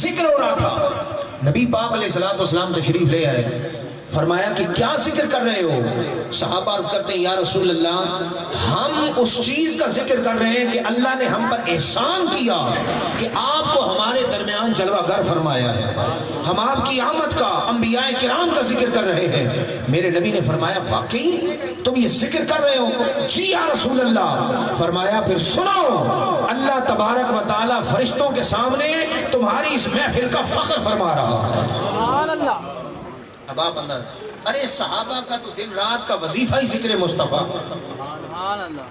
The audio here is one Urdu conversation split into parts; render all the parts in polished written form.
ذکر ہو رہا تھا. نبی پاک علیہ الصلوۃ والسلام تشریف لے آئے. فرمایا کہ کیا ذکر کر رہے ہو؟ صحابہ عرض کرتے ہیں یا رسول اللہ ہم اس چیز کا ذکر کر رہے ہیں کہ اللہ نے ہم پر احسان کیا کہ آپ کو ہمارے درمیان جلوہ گر فرمایا ہے. ہم آپ کی آمد کا، انبیاء کرام کا ذکر کر رہے ہیں. میرے نبی نے فرمایا واقعی تم یہ ذکر کر رہے ہو؟ جی یا رسول اللہ. فرمایا پھر سنو، اللہ تبارک و تعالی فرشتوں کے سامنے تمہاری اس محفل کا فخر فرما رہا ہے. سبحان اللہ. اب آپ اندر، ارے صحابہ کا تو دن رات کا وظیفہ ہی ذکر مصطفیٰ. سبحان اللہ.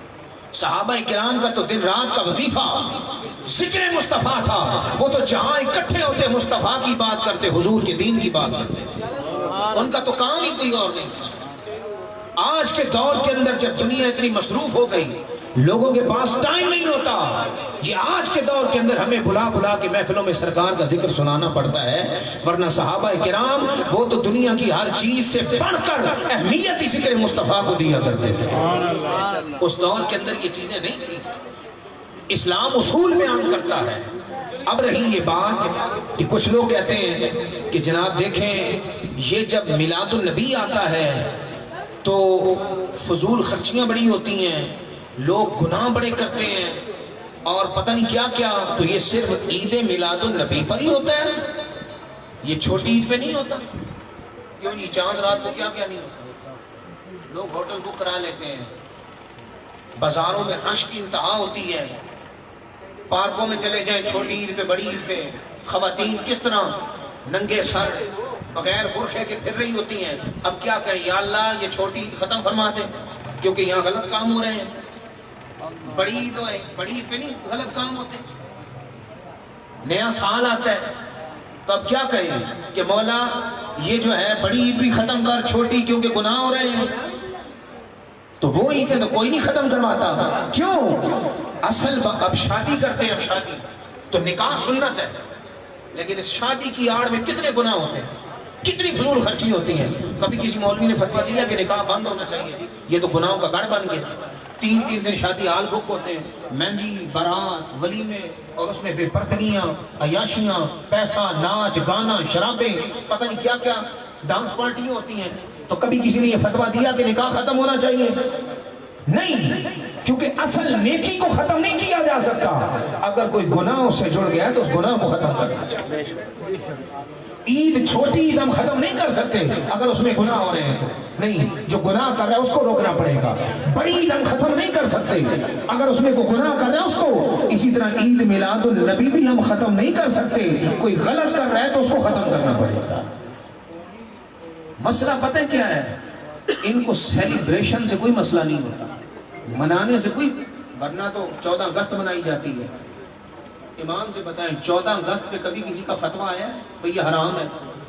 صحابہ کرام کا تو دن رات کا وظیفہ ذکر مصطفیٰ تھا. وہ تو جہاں اکٹھے ہوتے مصطفیٰ کی بات کرتے، حضور کے دین کی بات کرتے. ان کا تو کام ہی کوئی اور نہیں تھا. آج کے دور کے اندر جب دنیا اتنی مصروف ہو گئی، لوگوں کے پاس ٹائم نہیں ہوتا. یہ آج کے دور کے اندر ہمیں بلا بلا کے محفلوں میں سرکار کا ذکر سنانا پڑتا ہے. ورنہ صحابہ کرام وہ تو دنیا کی ہر چیز سے بڑھ کر اہمیت ہی ذکر مصطفیٰ کو دیا کرتے تھے. اس دور کے اندر یہ چیزیں نہیں تھیں. اسلام اصول بیان کرتا ہے. اب رہی یہ بات کہ کچھ لوگ کہتے ہیں کہ جناب دیکھیں یہ جب میلاد النبی آتا ہے تو فضول خرچیاں بڑی ہوتی ہیں، لوگ گناہ بڑے کرتے ہیں اور پتہ نہیں کیا کیا. تو یہ صرف عید میلاد النبی پر ہی ہوتا ہے، یہ چھوٹی عید پہ نہیں ہوتا. کیوں جی چاند رات کو کیا کیا نہیں ہوتا؟ لوگ ہوٹل بک کرا لیتے ہیں، بازاروں میں رش کی انتہا ہوتی ہے. پارکوں میں چلے جائیں، چھوٹی عید پہ بڑی عید پہ خواتین کس طرح ننگے سر بغیر برقعے کے پھر رہی ہوتی ہیں. اب کیا کہیں یا اللہ یہ چھوٹی عید ختم فرما دے کیونکہ یہاں غلط کام ہو رہے ہیں. بڑی عید ہے، بڑی عید پہ نہیں غلط کام ہوتے. نیا سال آتا ہے تو اب کیا کہیں کہ مولا یہ جو ہے بڑی عید بھی ختم کر، چھوٹی کیونکہ گناہ ہو رہے ہیں. تو وہ عید تو کوئی نہیں ختم کرواتا. کیوں؟ اصل اب شادی کرتے ہیں. اب شادی تو نکاح سنت ہے، لیکن اس شادی کی آڑ میں کتنے گناہ ہوتے ہیں، کتنی فضول خرچی ہوتی ہیں. کبھی کسی مولوی نے فتویٰ دیا کہ نکاح بند ہونا چاہیے، یہ تو گناہوں کا گڑھ بن گیا. 3 دن شادی ہال بک ہوتے ہیں، مہندی، بارات، ولیمے، اور اس میں بے پردگیاں، عیاشیاں، پیسہ، ناچ گانا، شرابیں، پتہ نہیں کیا کیا ڈانس پارٹیاں ہوتی ہیں. تو کبھی کسی نے یہ فتویٰ دیا کہ نکاح ختم ہونا چاہیے؟ نہیں، کیونکہ اصل نیکی کو ختم نہیں کیا جا سکتا. اگر کوئی گناہ اس سے جڑ گیا ہے تو اس گناہ کو ختم کرنا چاہیے. عید چھوٹی عید ہم ختم نہیں کر سکتے اگر اس میں گناہ ہو رہے ہیں تو. نہیں، جو گناہ کر رہا ہے اس کو روکنا پڑے گا. بڑی عید ہم ختم نہیں کر سکتے اگر اس میں کوئی گناہ کر رہا ہے اس کو. اسی طرح عید میلاد النبی بھی ہم ختم نہیں کر سکتے. کوئی غلط کر رہا ہے تو اس کو ختم کرنا پڑے گا. مسئلہ پتہ کیا ہے؟ ان کو سیلیبریشن سے کوئی مسئلہ نہیں ہوتا، منانے سے کوئی. ورنہ تو 14 اگست منائی جاتی ہے. امام سے بتائیں 14 اگست پہ کبھی کسی کا فتویٰ آیا ہے بھئی یہ حرام ہے؟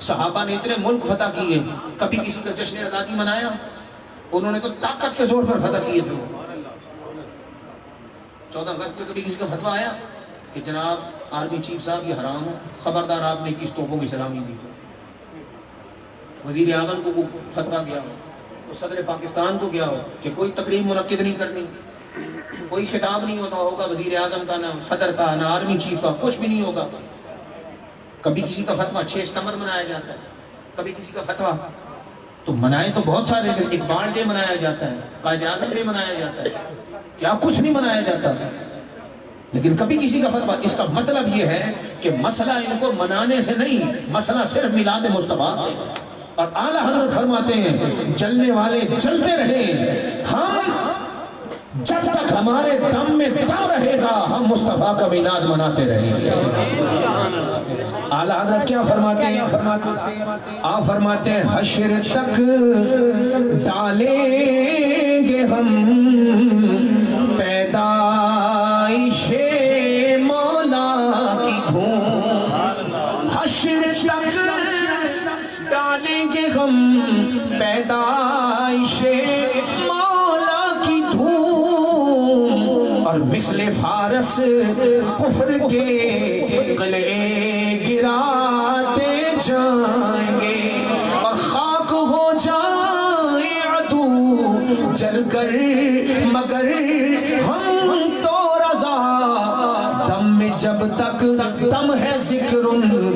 صحابہ نے اتنے ملک فتح کیے، کبھی کسی کا جشن آزادی منایا؟ انہوں نے تو طاقت کے زور پر فتح کیے تھے. 14 اگست پہ کبھی کسی کا فتویٰ آیا کہ جناب آرمی چیف صاحب یہ حرام ہے، خبردار آپ نے کس توپوں کی سلامی دی؟ وزیر اعظم کو فتویٰ گیا ہو، صدر پاکستان کو گیا ہو کہ کوئی تقریب منعقد نہیں کرنی، کوئی خطاب نہیں ہوتا ہوگا وزیر اعظم کا، نہ صدر کا، نہ آرمی چیف کا، کچھ بھی نہیں ہوگا. کبھی کسی کا فتویٰ 6 ستمبر منایا جاتا ہے، کبھی کسی کا فتویٰ تو منائے تو بہت سارے، اقبال ڈے منایا جاتا ہے، قائد اعظم ڈے منایا جاتا ہے، کیا کچھ نہیں منایا جاتا. لیکن کبھی کسی کا فتویٰ. اس کا مطلب یہ ہے کہ مسئلہ ان کو منانے سے نہیں، مسئلہ صرف میلاد مصطفیٰ سے. اور اعلیٰ حضرت فرماتے ہیں جلنے والے جلتے رہیں، ہم جب تک ہمارے دم میں دم رہے گا ہم مصطفیٰ کا میلاد مناتے رہیں گے. اعلیٰ حضرت کیا فرماتے ہیں؟ آپ فرماتے ہیں حشر تک ڈالیں گے ہم پیدائش مولا کی دھوم. حشر تک ڈالیں گے ہم پیدائش مولا کی دھوم. اور مثل فارس کفر کے قلعے گراتے جائیں گے اور خاک ہو جائیں عدو جل کر، مگر ہم تو رضا. دم میں جب تک دم ہے ذکر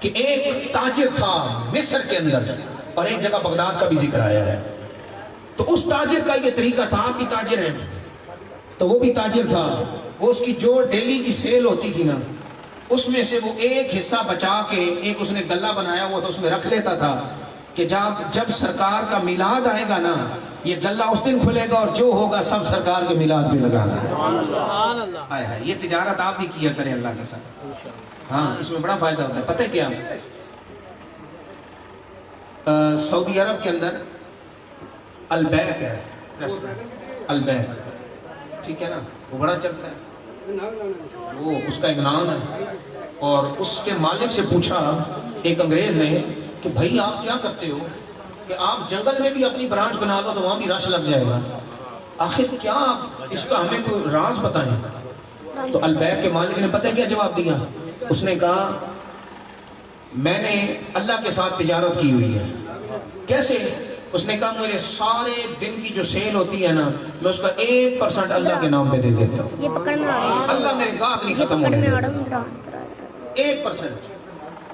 کہ ایک تاجر تھا مصر کے اندر، اور ایک جگہ بغداد کا بھی ذکر آیا ہے. تو اس تاجر کا یہ طریقہ تھا، آپ بھی تاجر ہیں تو وہ بھی تاجر تھا. وہ اس کی جو ڈیلی کی سیل ہوتی تھی نا، اس میں سے وہ ایک حصہ بچا کے ایک اس نے گلہ بنایا ہوا تو اس میں رکھ لیتا تھا کہ جب سرکار کا میلاد آئے گا نا، یہ گلہ اس دن کھلے گا اور جو ہوگا سب سرکار کے میلاد پہ لگانا ہے. سبحان اللہ. ہائے ہائے، یہ تجارت آپ بھی کیا کریں اللہ کے ساتھ. ہاں، اس میں بڑا فائدہ ہوتا ہے. پتہ ہے کیا، سعودی عرب کے اندر البیک ہے، البیک، ٹھیک ہے نا، وہ بڑا چلتا ہے، وہ اس کا ایک نام ہے. اور اس کے مالک سے پوچھا ایک انگریز نے کہ بھائی آپ کیا کرتے ہو کہ آپ جنگل میں بھی اپنی برانچ بنا دو تو وہاں بھی رش لگ جائے گا، آخر کیا آپ اس کا ہمیں کوئی راز بتائیں. تو البیک کے مالک نے پتہ کیا جواب دیا، اس نے کہا میں نے اللہ کے ساتھ تجارت کی ہوئی ہے. کیسے؟ اس نے کہا میرے سارے دن کی جو سیل ہوتی ہے نا، میں اس کا 1% اللہ کے نام پہ دے دیتا ہوں. یہ پکڑنا اللہ میرے گاہک نہیں ختم ہونے دیتا. 1%.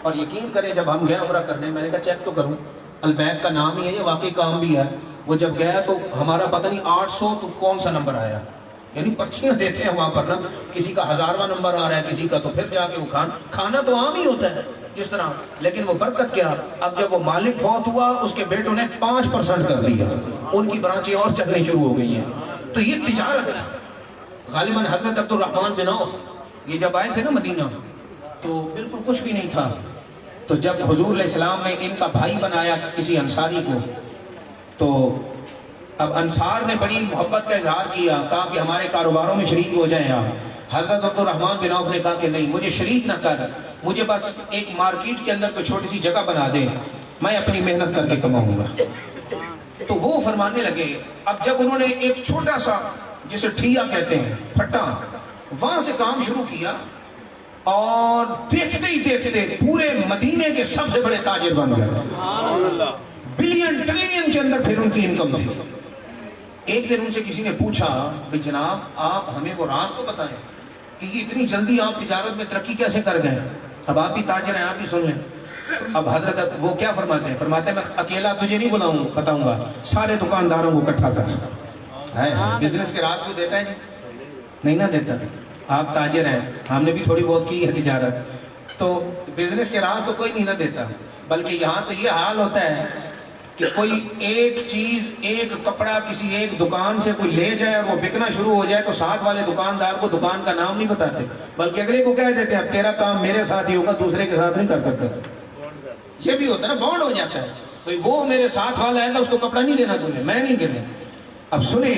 اور یقین کریں جب ہم گئے عمرہ کرنے، میں نے کہا چیک تو کروں، البیک کا نام ہی ہے، یہ واقعی کام بھی ہے. وہ جب گیا تو ہمارا پتہ نہیں 800 تو کون سا نمبر آیا، یعنی پرچیاں دیتے ہیں وہاں پر نا، کسی کا 1000واں نمبر آ رہا ہے، کسی کا تو پھر جا کے وہ کھانا تو عام ہی ہوتا ہے اس طرح. لیکن وہ برکت کیا، اب جب وہ مالک فوت ہوا اس کے بیٹوں نے 5% کر دیا، ان کی برانچیں اور چلنے شروع ہو گئی ہیں. تو یہ تجارت ہے. غالباً حضرت عبد الرحمن بن عوف یہ جب آئے تھے نا مدینہ تو بالکل کچھ بھی نہیں تھا. تو جب حضور علیہ السلام نے ان کا بھائی بنایا کسی انصاری کو، تو اب انصار نے بڑی محبت کا اظہار کیا، کہا کہ ہمارے کاروباروں میں شریک ہو جائیں آپ. حضرت عبد الرحمن بن عوف نے کہا کہ نہیں، مجھے شریک نہ کر، مجھے بس ایک مارکیٹ کے اندر کوئی چھوٹی سی جگہ بنا دے، میں اپنی محنت کر کے کماؤں گا. تو وہ فرمانے لگے. اب جب انہوں نے ایک چھوٹا سا جسے ٹھیا کہتے ہیں پھٹا، وہاں سے کام شروع کیا، اور دیکھتے ہی دیکھتے پورے مدینے کے سب سے بڑے تاجر بن گئے. بلین ٹریلین کے اندر پھر ان کی انکم تھی. ایک دن ان سے کسی نے پوچھا کہ جناب آپ ہمیں وہ راز تو بتائیں کہ یہ اتنی جلدی آپ تجارت میں ترقی کیسے کر گئے. اب آپ بھی تاجر ہیں، آپ بھی سن لیں. اب حضرت وہ کیا فرماتے ہیں، فرماتے ہیں میں اکیلا تجھے نہیں بتاؤں گا، سارے دکانداروں کو اکٹھا کر. بزنس کے راز کو دیتا ہے نہیں نہ دیتا. آپ تاجر ہیں، ہم نے بھی تھوڑی بہت کی ہے تجارت، تو بزنس کے راز تو کوئی نہیں نہ دیتا. بلکہ یہاں تو یہ حال ہوتا ہے کہ کوئی ایک چیز، ایک کپڑا کسی ایک دکان سے کوئی لے جائے اور وہ بکنا شروع ہو جائے تو ساتھ والے دکاندار کو دکان کا نام نہیں بتاتے، بلکہ اگلے کو کہہ دیتے ہیں اب تیرا کام میرے ساتھ ہی ہوگا، دوسرے کے ساتھ نہیں کر سکتا. یہ بھی ہوتا ہے نا، بانڈ ہو جاتا ہے، بھئی وہ میرے ساتھ والا ہے نا، اس کو کپڑا نہیں دینا تمہیں، میں نہیں دینا. اب سنیں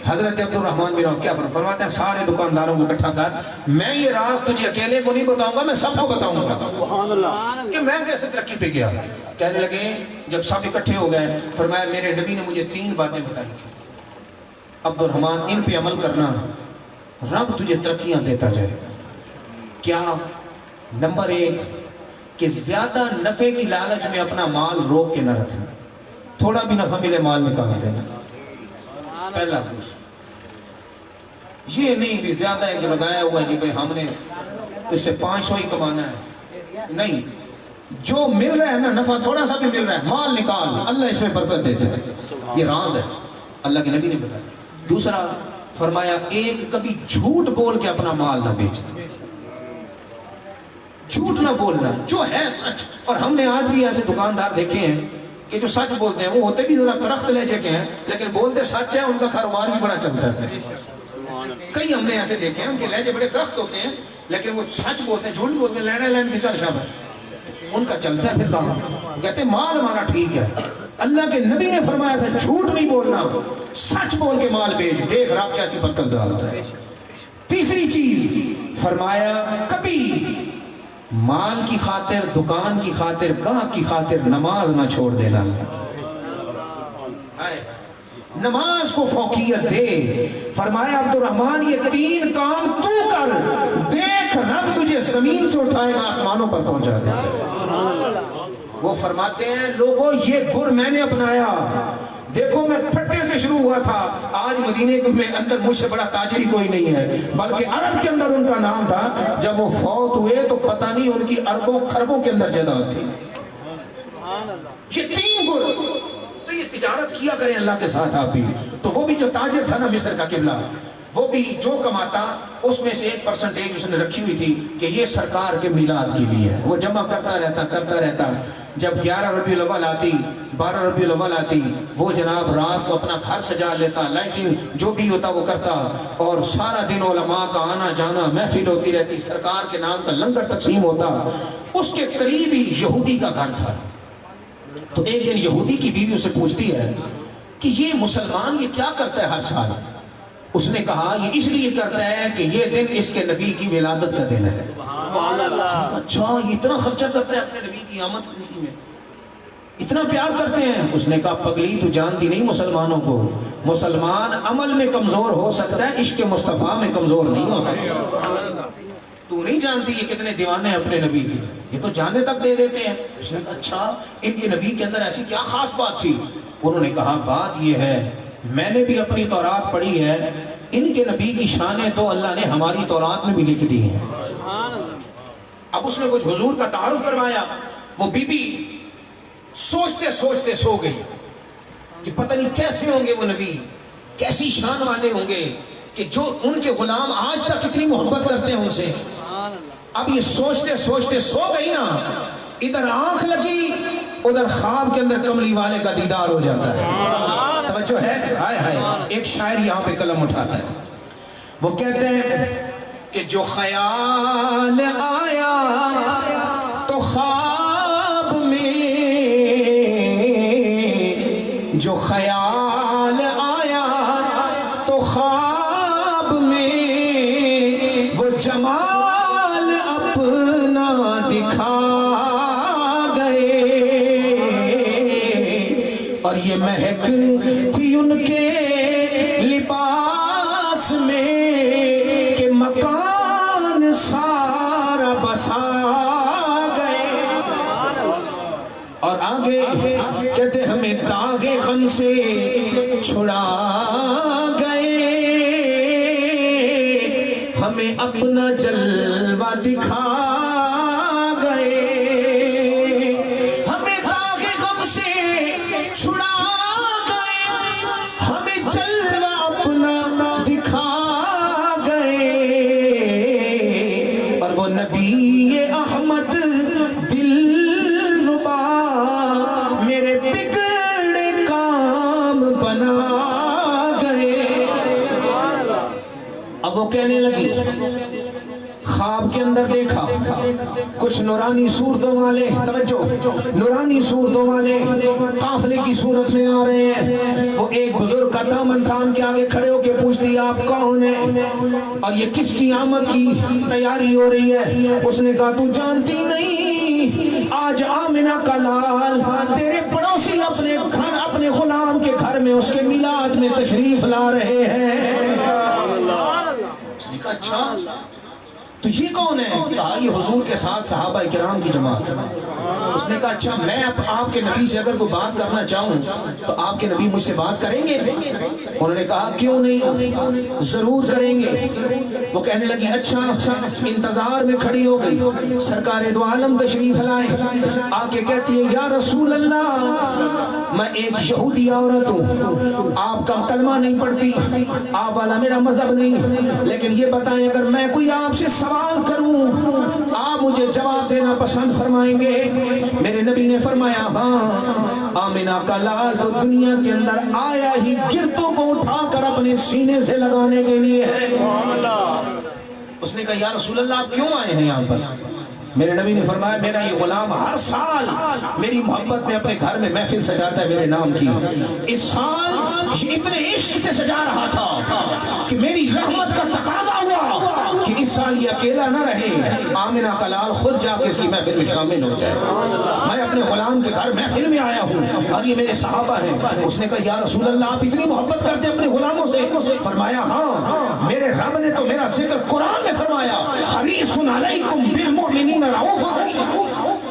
حضرت عبد الرحمن بن عوف کیا فرماتے ہیں، سارے دکانداروں کو اکٹھا کر، میں یہ راز تجھے اکیلے کو نہیں بتاؤں گا، میں سب کو بتاؤں گا کہ میں کیسے ترقی پہ گیا. کہنے لگے جب سب اکٹھے ہو گئے، فرمایا میرے نبی نے مجھے 3 باتیں بتائی تھی عبد الرحمن، ان پہ عمل کرنا، رب تجھے ترقیاں دیتا جائے گا. کیا؟ نمبر 1 کہ زیادہ نفع کی لالچ میں اپنا مال روک کے نہ رکھنا، تھوڑا بھی نفع ملے مال نکال دینا. پہلا یہ نہیں کہ زیادہ ایک لگایا ہوا ہے کہ بھئی ہم نے اس سے 500 ہی کمانا ہے، نہیں، جو مل رہا ہے نا نفع تھوڑا سا بھی مل رہا ہے مال نکال، اللہ اس میں برکت دیتا ہے. یہ راز ہے، اللہ کے نبی نے بتایا. دوسرا فرمایا ایک کبھی جھوٹ بول کے اپنا مال نہ بیچنا، جھوٹ نہ بولنا، جو ہے سچ. اور ہم نے آج بھی ایسے دکاندار دیکھے ہیں کہ جو سچ بولتے ہیں، وہ ہوتے بھی ذرا ترخت لہجے کے ہیں لیکن بولتے سچ ہے، ان کا کاروبار بھی بڑا چلتا ہے. کئی ہم نے ایسے دیکھے ہیں ان کے لہجے بڑے ترخت ہوتے ہیں لیکن وہ سچ بولتے ہیں، جھوٹ بولتے ہیں، لینے لین کے چل شاباش، ان کا چلتا ہے پھر کام. کہتے ہیں مال ہمارا ٹھیک ہے. اللہ کے نبی نے فرمایا تھا جھوٹ نہیں بولنا، سچ بول کے مال بیچ، دیکھ رب کیسی برکت ڈالتا ہے. تیسری چیز فرمایا کبھی مال کی خاطر، دکان کی خاطر، گاہ کی خاطر نماز نہ چھوڑ دینا. نماز کو فوقیت دے. فرمایا عبد الرحمن یہ 3 کام تو کر، دیکھ رب تجھے زمین سے اٹھائے گا آسمانوں پر پہنچا دے. وہ فرماتے ہیں لوگوں یہ گر میں نے اپنایا، دیکھو میں پھٹے سے شروع ہوا تھا، آج مدینے میں اندر مجھ سے بڑا تاجری کوئی نہیں ہے، بلکہ عرب کے اندر ان کا نام تھا، جب وہ فوت ہوئے تو پتہ نہیں ان کی اربوں خربوں کے اندر جائیداد تھی۔ یہ 3 گر، تو یہ تجارت کیا کریں اللہ کے ساتھ آپ بھی۔ تو وہ بھی جو تاجر تھا نا مصر کا قبلہ، وہ بھی جو کماتا اس میں سے 1% اس نے رکھی ہوئی تھی کہ یہ سرکار کے میلاد کے لیے ہے، وہ جمع کرتا رہتا۔ جب 11 ربیع الاول آتی، 12 ربیع الاول آتی، وہ جناب رات کو اپنا گھر سجا لیتا، لائٹنگ جو بھی ہوتا وہ کرتا، اور سارا دن علماء کا آنا جانا، محفل ہوتی رہتی، سرکار کے نام کا لنگر تقسیم ہوتا۔ اس کے قریب ہی یہودی کا گھر تھا، تو ایک دن یہودی کی بیوی اسے پوچھتی ہے کہ یہ مسلمان یہ کیا کرتا ہے ہر سال؟ اس نے کہا یہ اس لیے کرتا ہے کہ یہ دن اس کے نبی کی ولادت کا دن ہے۔ اچھا یہ اتنا خرچہ کرتا ہے اپنے نبی کی آمد میں، اتنا پیار کرتے ہیں؟ اس نے کہا پگلی تو جانتی نہیں مسلمانوں کو، مسلمان عمل میں کمزور ہو سکتا ہے، عشق مصطفیٰ میں کمزور نہیں ہو سکتا۔ تو نہیں جانتی یہ کتنے دیوانے ہیں اپنے نبی کے، یہ تو جانے تک دے دیتے ہیں۔ اس نے کہا اچھا ان کے نبی کے اندر ایسی کیا خاص بات تھی؟ انہوں نے کہا بات یہ ہے میں نے بھی اپنی تورات پڑھی ہے، ان کے نبی کی شانیں تو اللہ نے ہماری تورات میں بھی لکھ دی ہیں۔ اب اس نے کچھ حضور کا تعارف کروایا، وہ بی بی سوچتے سوچتے سو گئی کہ پتہ نہیں کیسے ہوں گے وہ نبی، کیسی شان والے ہوں گے کہ جو ان کے غلام آج تک کتنی محبت کرتے ہیں ان سے۔ اب یہ سوچتے سوچتے سو گئی نا، ادھر آنکھ لگی ادھر خواب کے اندر کملی والے کا دیدار ہو جاتا ہے۔ توجہ ہے؟ ہائے ہائے، ایک شاعر یہاں پہ قلم اٹھاتا ہے، وہ کہتے ہیں کہ جو خیال آیا تو خواب میں، جو خیال آیا تو خواب میں، وہ جمال اپنا دکھا گئے، اور یہ مہک تھی ان کے لباس میں کہ مکان سارا بسا گئے۔ اور آگے کہتے ہمیں داغ غم سے چھڑا گئے، ہمیں اپنا جلوہ دکھا گئے، ہمیں داغ غم سے چھڑا گئے، ہمیں جلوہ اپنا دکھا گئے، اور وہ نبی احمد دلربا میرے بگڑے کام بنا گئے۔ اب وہ کہنے لگی خواب کے اندر دیکھا کچھ نورانی صورتوں والے، توجہ، نورانی صورتوں والے قافلے کی صورت میں آ رہے ہیں۔ وہ ایک بزرگ کا دامن تھام کے آگے کھڑے ہو کے پوچھتی آپ کون ہیں اور یہ کس کی آمد کی تیاری ہو رہی ہے؟ اس نے کہا تو جانتی نہیں، آج آمنہ کا لال تیرے پڑوسی اپنے گھر اپنے غلام کے گھر میں اس کے میلاد میں تشریف لا رہے ہیں۔ اس نے کہا اچھا تو یہ کون ہے؟ کہا یہ حضور کے ساتھ صحابہ کرام کی جماعت۔ اس نے کہا اچھا میں آپ کے نبی سے اگر کوئی بات کرنا چاہوں تو آپ کے نبی مجھ سے بات کریں گے؟ انہوں نے کہا کیوں نہیں، ضرور کریں گے۔ وہ کہنے لگی اچھا، انتظار میں کھڑی ہو گئی، سرکار دو عالم تشریف لائے، آ کے کہتی ہے یا رسول اللہ میں ایک یہودی عورت ہوں، آپ کا کلمہ نہیں پڑھتی، آپ والا میرا مذہب نہیں، لیکن یہ بتائیں اگر میں کوئی آپ سے سوال کروں آپ مجھے جواب دینا پسند فرمائیں گے؟ میرے نبی نے فرمایا ہاں، آمنہ کا لال تو دنیا کے اندر آیا ہی گرتوں کو اٹھا کر اپنے سینے سے لگانے کے لیے ہے۔ اس نے کہا یا رسول اللہ آپ کیوں آئے ہیں یہاں پر؟ میرے نبی نے فرمایا میرا یہ غلام ہر سال میری محبت میں اپنے گھر میں محفل سجاتا ہے میرے نام کی، اس سال یہ اتنے عشق سے سجا رہا تھا کہ میری رحمت کا تقاضا ہوا کہ اس سال یہ اکیلا نہ رہے، آمنہ کا لال خود جا کے اس کی محفل میں شامل ہو جائے۔ میں اپنے غلام کے گھر محفل میں آیا ہوں اور یہ میرے صحابہ ہیں۔ اس نے کہا یا رسول اللہ آپ اتنی محبت کرتے ہیں اپنے غلاموں سے؟ فرمایا ہاں، میرے رب نے تو میرا ذکر قرآن میں فرمایا حریص علیکم بالمؤمنین رؤوف رحیم،